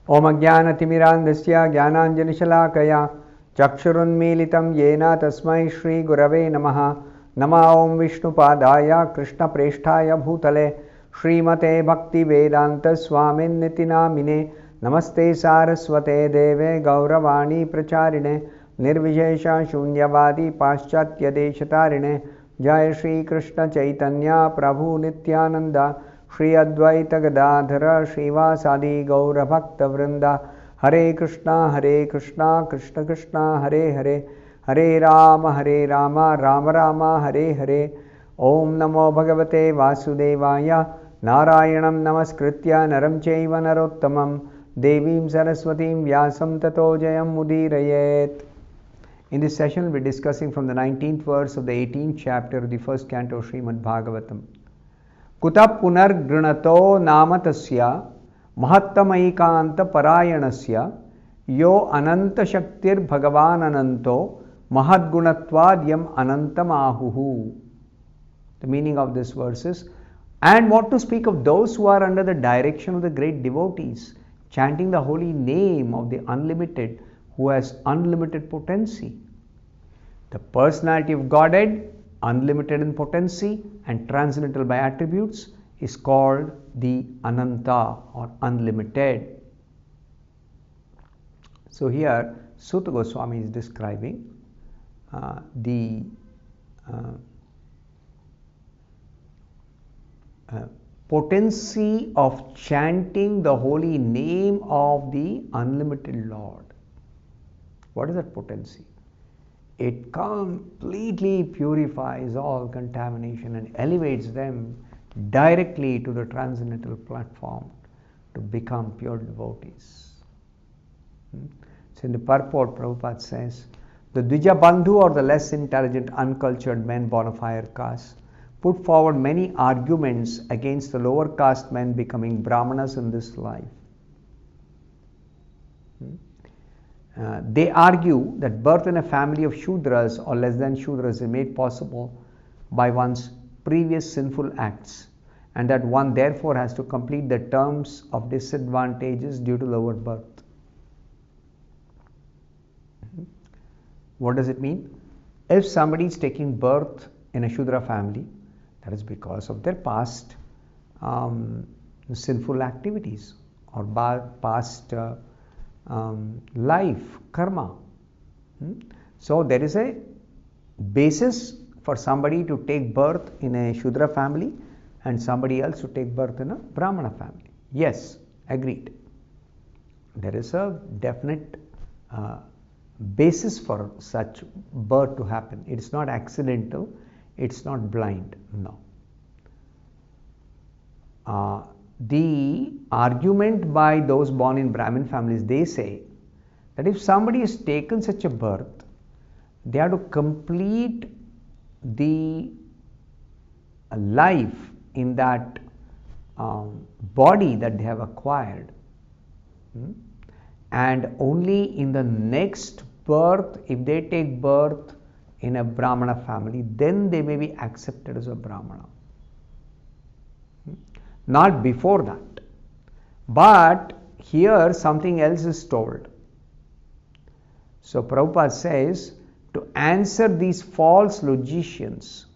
Om Ajnanatimirandasya Jnananjanishalaakaya Chakshurunmilitam Yena Tasmai Shri Gurave Namaha Nama Om Vishnupadaya Krishna Presthaya Bhutale Srimate Bhaktivedanta Swamin Nitinamine Namaste Saraswate Deve Gauravani Pracharine Nirvishesha Shunyavadi Paschatya Deshatarine Jai Shri Krishna Chaitanya Prabhu Nityananda Shri Advaita Gadadhara Srivasadi Gaura Bhakta Vrinda Hare Krishna Krishna Krishna Hare Hare Hare Rama Rama Rama Hare Hare Om Namo Bhagavate Vasudevaya Narayanam Namaskritya Naram Chaiva Narottamam Devim Saraswatim Vyasam Tato Jayam Mudirayet. In this session we will be discussing from the 19th verse of the 18th chapter of the first canto Srimad Bhagavatam. Kuta punar grinato namatasya mahattamaikanta parayanasya yo ananta shaktir bhagavan ananto mahadgunatvad yam anantamahuhu. The meaning of this verse is, and what to speak of those who are under the direction of the great devotees, chanting the holy name of the unlimited, who has unlimited potency. The personality of Godhead, unlimited in potency and transcendental by attributes, is called the Ananta or unlimited. So here Suta Goswami is describing the potency of chanting the holy name of the unlimited Lord. What is that potency? It completely purifies all contamination and elevates them directly to the transcendental platform to become pure devotees. So in the purport, Prabhupada says, the Dvija Bandhu, or the less intelligent, uncultured men born of higher caste, put forward many arguments against the lower caste men becoming Brahmanas in this life. They argue that birth in a family of Shudras or less than Shudras is made possible by one's previous sinful acts, and that one therefore has to complete the terms of disadvantages due to lower birth. What does it mean? If somebody is taking birth in a Shudra family, that is because of their past sinful activities or past life, karma. So there is a basis for somebody to take birth in a Shudra family and somebody else to take birth in a Brahmana family. Yes, agreed. There is a definite basis for such birth to happen. It is not accidental, it's not blind, no. The argument by those born in Brahmin families, they say that if somebody has taken such a birth, they have to complete the life in that body that they have acquired, and only in the next birth, if they take birth in a Brahmana family, then they may be accepted as a Brahmana. Not before that. But here something else is told. So Prabhupada says, to answer these false logicians,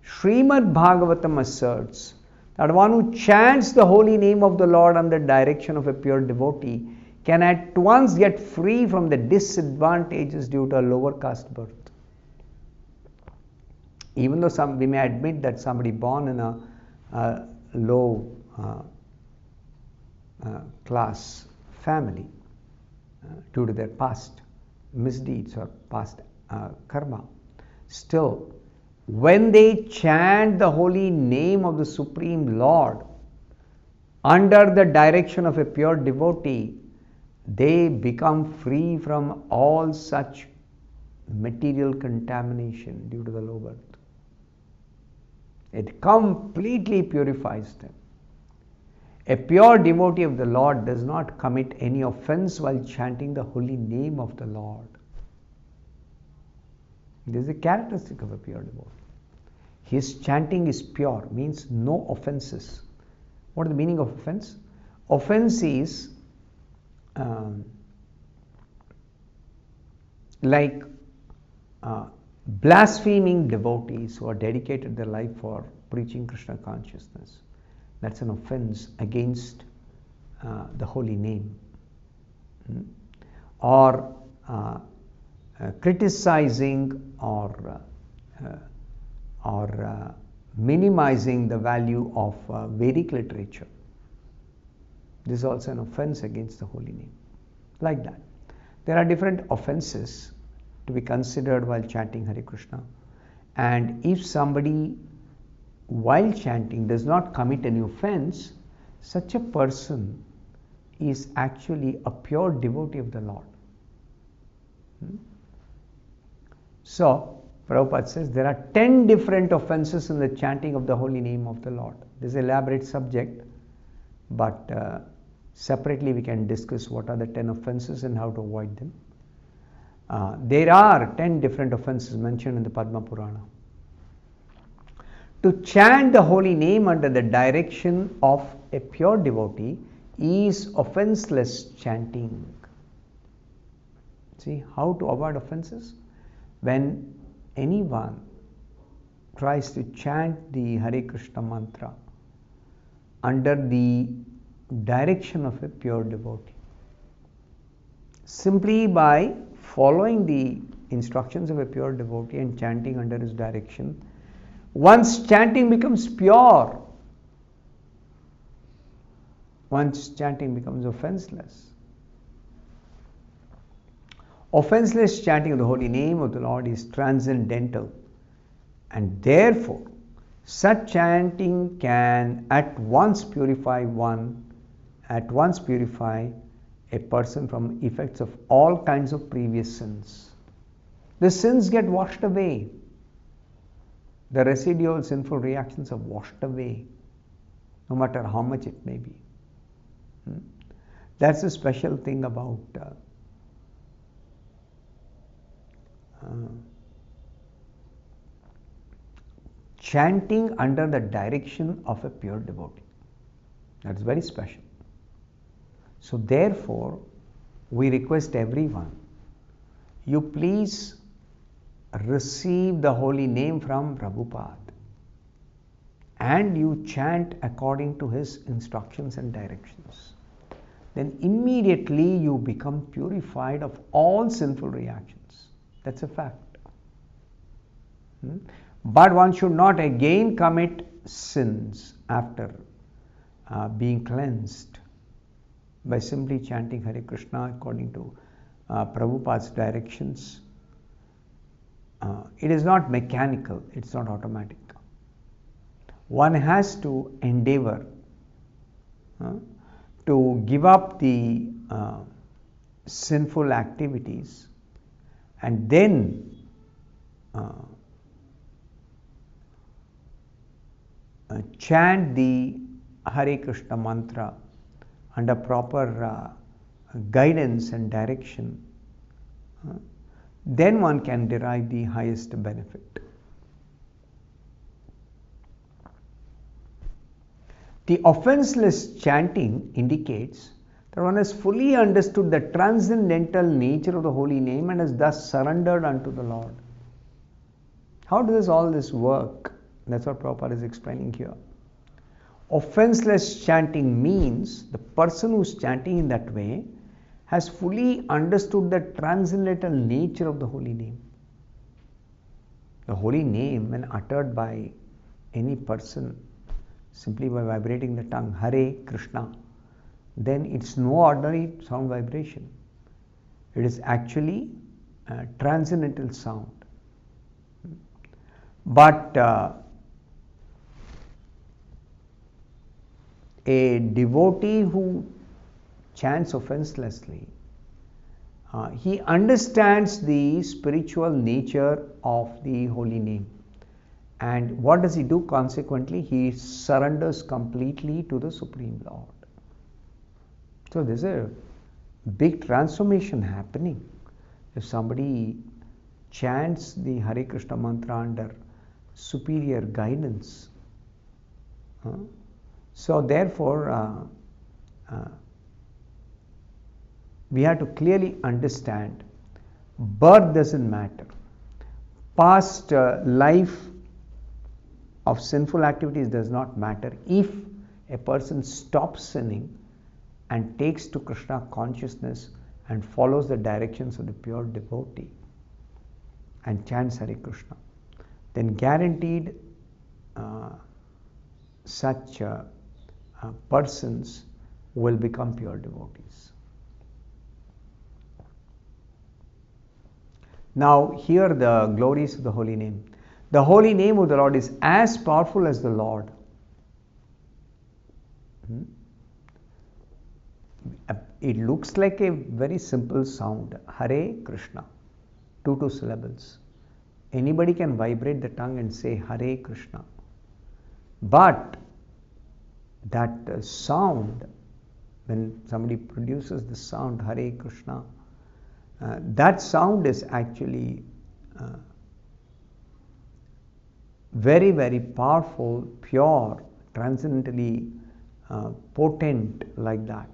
Srimad Bhagavatam asserts that one who chants the holy name of the Lord under direction of a pure devotee can at once get free from the disadvantages due to a lower caste birth. Even though we may admit that somebody born in a low class family due to their past misdeeds or past karma, still when they chant the holy name of the Supreme Lord under the direction of a pure devotee, they become free from all such material contamination due to the low birth. It completely purifies them. A pure devotee of the Lord does not commit any offense while chanting the holy name of the Lord. This is a characteristic of a pure devotee. His chanting is pure, means no offenses. What is the meaning of offense? Offense is um, like blaspheming devotees who are dedicated their life for preaching Krishna consciousness. That's an offense against the holy name. Or criticizing or minimizing the value of Vedic literature. This is also an offense against the holy name. Like that. There are different offenses to be considered while chanting Hare Krishna. And if somebody while chanting does not commit any offense, such a person is actually a pure devotee of the Lord. So, Prabhupada says there are 10 different offenses in the chanting of the holy name of the Lord. This is an elaborate subject, but separately we can discuss what are the 10 offenses and how to avoid them. There are 10 different offenses mentioned in the Padma Purana. To chant the holy name under the direction of a pure devotee is offenseless chanting. See how to avoid offenses? When anyone tries to chant the Hare Krishna mantra under the direction of a pure devotee, simply by following the instructions of a pure devotee and chanting under his direction, once chanting becomes pure, once chanting becomes offenseless. Offenseless chanting of the holy name of the Lord is transcendental, and therefore such chanting can at once purify a person from effects of all kinds of previous sins. The sins get washed away. The residual sinful reactions are washed away, no matter how much it may be. That's the special thing about chanting under the direction of a pure devotee. That's very special. So therefore, we request everyone, you please receive the holy name from Prabhupada and you chant according to his instructions and directions. Then immediately you become purified of all sinful reactions. That's a fact. But one should not again commit sins after being cleansed by simply chanting Hare Krishna according to Prabhupada's directions. It is not mechanical, it's not automatic. One has to endeavor to give up the sinful activities and then chant the Hare Krishna mantra under proper guidance and direction. Then one can derive the highest benefit. The offenseless chanting indicates that one has fully understood the transcendental nature of the holy name and has thus surrendered unto the Lord. How does all this work? That's what Prabhupada is explaining here. Offenseless chanting means the person who is chanting in that way has fully understood the transcendental nature of the holy name. The holy name, when uttered by any person, simply by vibrating the tongue, Hare Krishna, then it's no ordinary sound vibration. It is actually a transcendental sound. But a devotee who chants offenselessly, he understands the spiritual nature of the holy name. And what does he do consequently? He surrenders completely to the Supreme Lord. So there's a big transformation happening. If somebody chants the Hare Krishna mantra under superior guidance, so therefore we have to clearly understand birth doesn't matter. Past life of sinful activities does not matter if a person stops sinning and takes to Krishna consciousness and follows the directions of the pure devotee and chants Hare Krishna. Then guaranteed such persons will become pure devotees. Now, here the glories of the holy name. The holy name of the Lord is as powerful as the Lord. It looks like a very simple sound, Hare Krishna, 2 syllables. Anybody can vibrate the tongue and say Hare Krishna. But that sound, when somebody produces the sound Hare Krishna, that sound is actually very, very powerful, pure, transcendently potent, like that.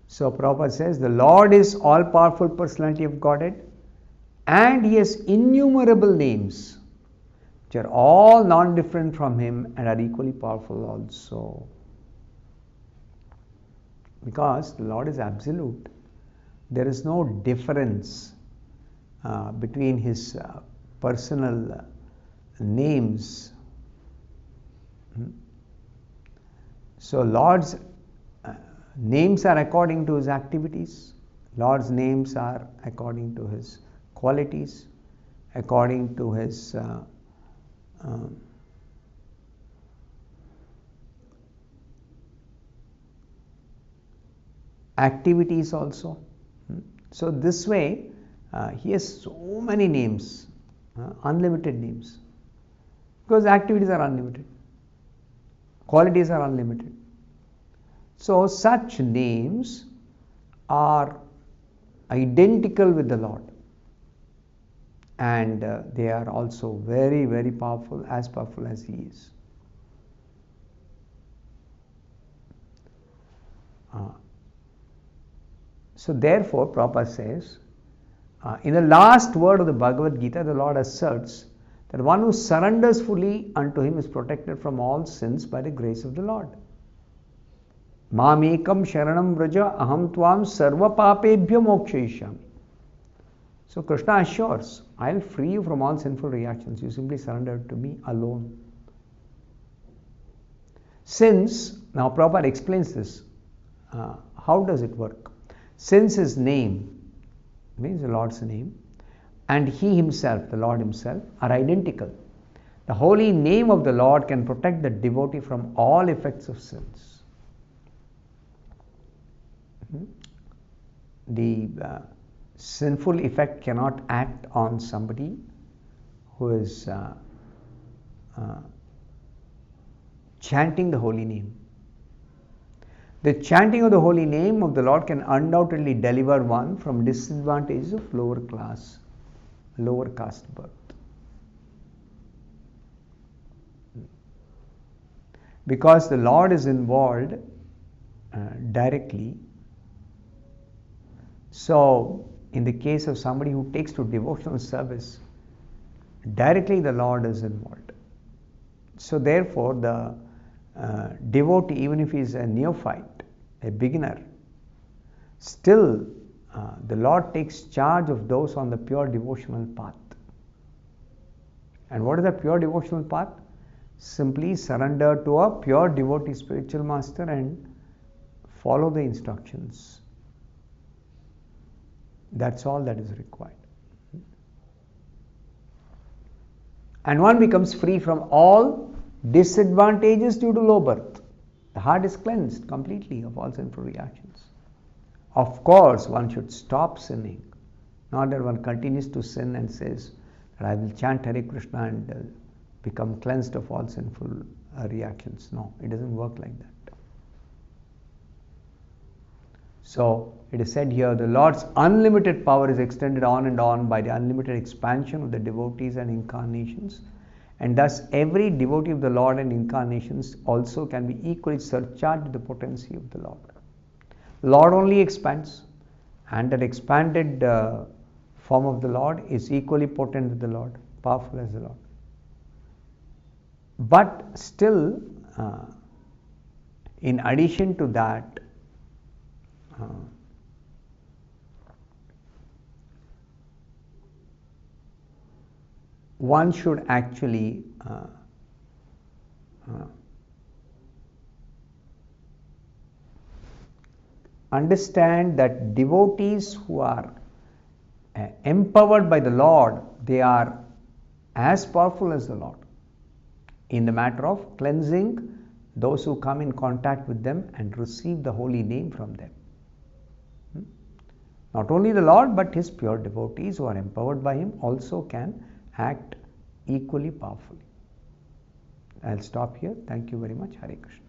So Prabhupada says the Lord is all powerful personality of Godhead, and He has innumerable names which are all non-different from Him and are equally powerful also. Because the Lord is absolute, there is no difference between His personal names. So Lord's names are according to His activities. Lord's names are according to His qualities, according to His activities also. So this way, He has so many names, unlimited names, because activities are unlimited, qualities are unlimited. So such names are identical with the Lord, and they are also very, very powerful, as powerful as He is. So therefore, Prabhupada says, in the last word of the Bhagavad Gita, the Lord asserts that one who surrenders fully unto Him is protected from all sins by the grace of the Lord. Mamekam sharanam vraja aham tvam sarva papebhyo mokshayishyami. So Krishna assures, I will free you from all sinful reactions. You simply surrender to me alone. Since, now Prabhupada explains this, how does it work? Since His name, means the Lord's name, and He Himself, the Lord Himself, are identical, the holy name of the Lord can protect the devotee from all effects of sins. The sinful effect cannot act on somebody who is chanting the holy name. The chanting of the holy name of the Lord can undoubtedly deliver one from disadvantages of lower class, lower caste birth. Because the Lord is involved directly. So, in the case of somebody who takes to devotional service, directly the Lord is involved. So, therefore, the devotee, even if he is a neophyte, a beginner, still the Lord takes charge of those on the pure devotional path. And what is the pure devotional path? Simply surrender to a pure devotee spiritual master and follow the instructions. That's all that is required. And one becomes free from all disadvantages due to low birth. The heart is cleansed completely of all sinful reactions. Of course, one should stop sinning. Not that one continues to sin and says that I will chant Hare Krishna and become cleansed of all sinful reactions. No, it doesn't work like that. So, it is said here, the Lord's unlimited power is extended on and on by the unlimited expansion of the devotees and incarnations, and thus every devotee of the Lord and incarnations also can be equally surcharged with the potency of the Lord. Lord only expands, and that expanded form of the Lord is equally potent with the Lord, powerful as the Lord. But still, in addition to that, one should actually understand that devotees who are empowered by the Lord, they are as powerful as the Lord in the matter of cleansing those who come in contact with them and receive the holy name from them. Not only the Lord, but his pure devotees who are empowered by him also can act equally powerfully. I'll stop here. Thank you very much. Hare Krishna.